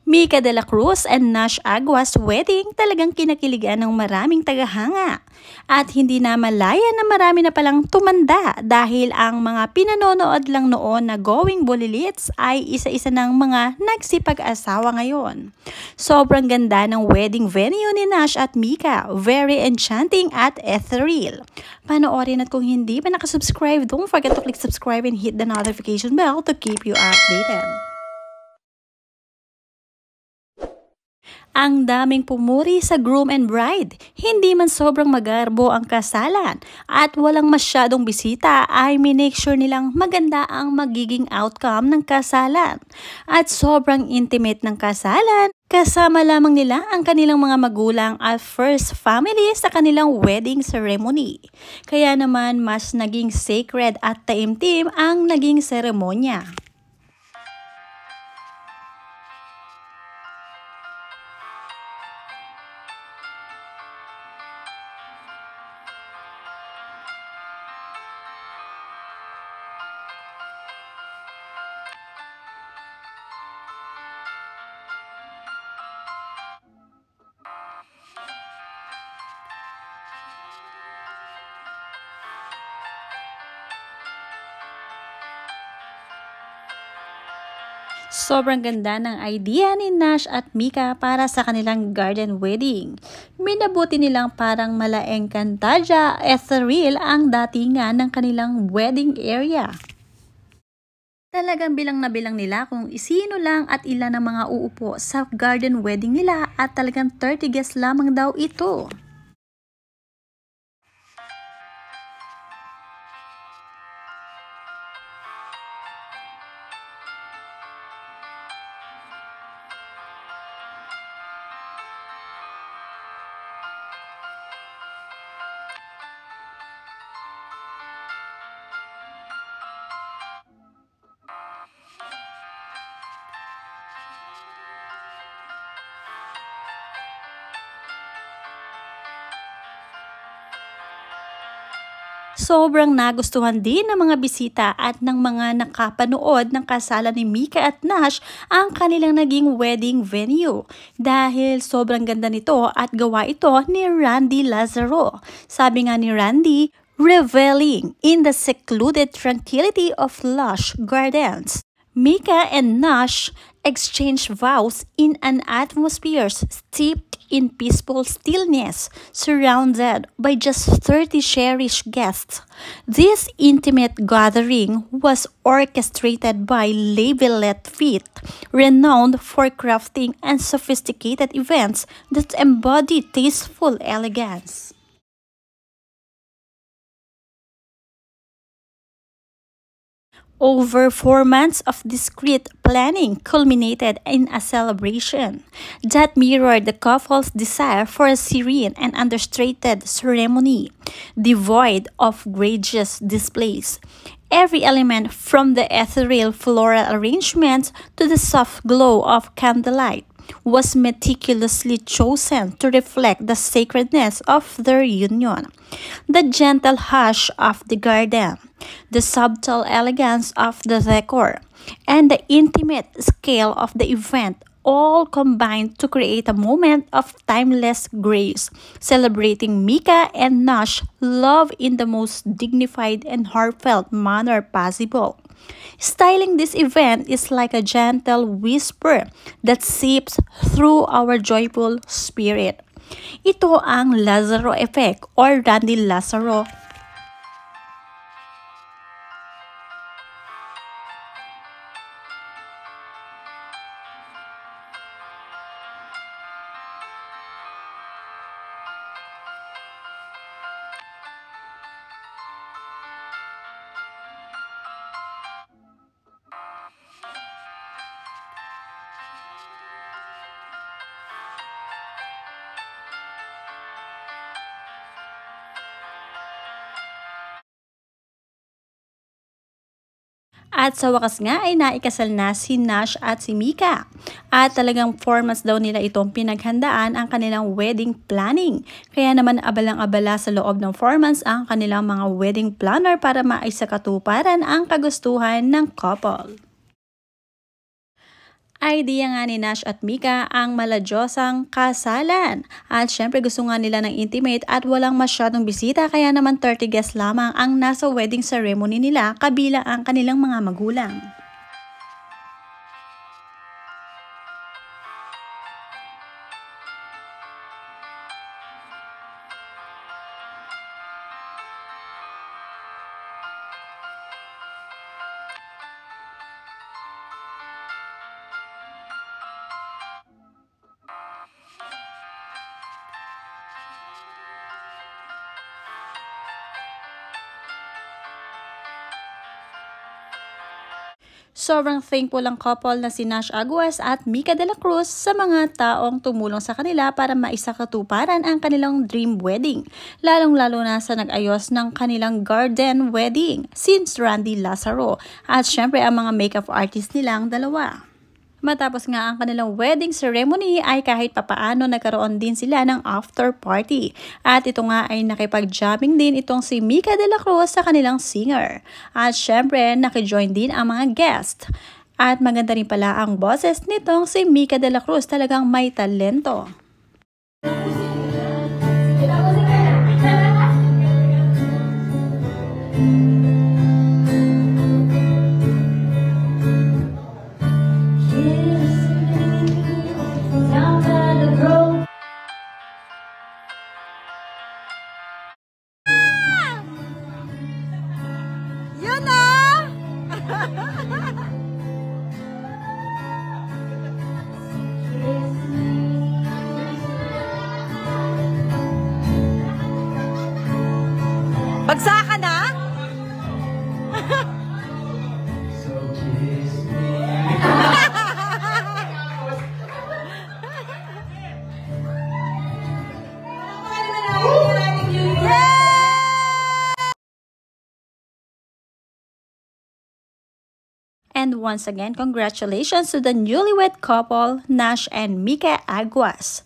Mika de la Cruz and Nash Aguas wedding talagang kinakiligan ng maraming tagahanga. At hindi na malaya na marami na palang tumanda dahil ang mga pinanonood lang noon na Going Bolilits ay isa-isa ng mga nagsipag-asawa ngayon. Sobrang ganda ng wedding venue ni Nash at Mika. Very enchanting at ethereal. Panoorin at kung hindi pa nakasubscribe, don't forget to click subscribe and hit the notification bell to keep you updated. Ang daming pumuri sa groom and bride. Hindi man sobrang magarbo ang kasalan at walang masyadong bisita ay minake sure nilang maganda ang magiging outcome ng kasalan. At sobrang intimate ng kasalan, kasama lamang nila ang kanilang mga magulang at first family sa kanilang wedding ceremony. Kaya naman mas naging sacred at taimtim ang naging seremonya. Sobrang ganda ng idea ni Nash at Mika para sa kanilang garden wedding. Minabuti nilang parang mala Encantadia ethereal ang datingan ng kanilang wedding area. Talagang bilang na bilang nila kung sino lang at ilan ang mga uupo sa garden wedding nila at talagang 30 guests lamang daw ito. Sobrang nagustuhan din ng mga bisita at ng mga nakapanood ng kasalan ni Mika at Nash ang kanilang naging wedding venue dahil sobrang ganda nito at gawa ito ni Randy Lazaro. Sabi nga ni Randy, reveling in the secluded tranquility of lush gardens. Mika and Nash exchanged vows in an atmosphere steeped in peaceful stillness, surrounded by just 30 cherished guests. This intimate gathering was orchestrated by Labelet Fit, renowned for crafting and sophisticated events that embody tasteful elegance. Over 4 months of discreet planning culminated in a celebration that mirrored the couple's desire for a serene and understated ceremony, devoid of gorgeous displays. Every element from the ethereal floral arrangements to the soft glow of candlelight was meticulously chosen to reflect the sacredness of their union. The gentle hush of the garden, the subtle elegance of the decor, and the intimate scale of the event all combined to create a moment of timeless grace, celebrating Mika and Nash love in the most dignified and heartfelt manner possible. Styling this event is like a gentle whisper that seeps through our joyful spirit. Ito ang Lazaro effect or Randy Lazaro. At sa wakas nga ay naikasal na si Nash at si Mika. At talagang 4 months daw nila itong pinaghandaan ang kanilang wedding planning. Kaya naman abalang-abala sa loob ng 4 months ang kanilang mga wedding planner para maisakatuparan ang kagustuhan ng couple. Idea nga ni Nash at Mika ang maladyosang kasalan. At syempre gusto nga nila ng intimate at walang masyadong bisita kaya naman 30 guests lamang ang nasa wedding ceremony nila kabilang ang kanilang mga magulang. Sobrang thankful ang couple na si Nash Aguas at Mika de la Cruz sa mga taong tumulong sa kanila para maisakatuparan ang kanilang dream wedding. Lalong-lalo na sa nag-ayos ng kanilang garden wedding, since Randy Lazaro. At syempre ang mga makeup artist nilang dalawa. Matapos nga ang kanilang wedding ceremony ay kahit papaano nagkaroon din sila ng after party. At ito nga ay nakipag-jamming din itong si Mika de la Cruz sa kanilang singer. At syempre nakijoin din ang mga guest. At maganda rin pala ang boses nitong si Mika de la Cruz, talagang may talento. Bagsakan na? And once again, congratulations to the newlywed couple, Nash and Mika Aguas.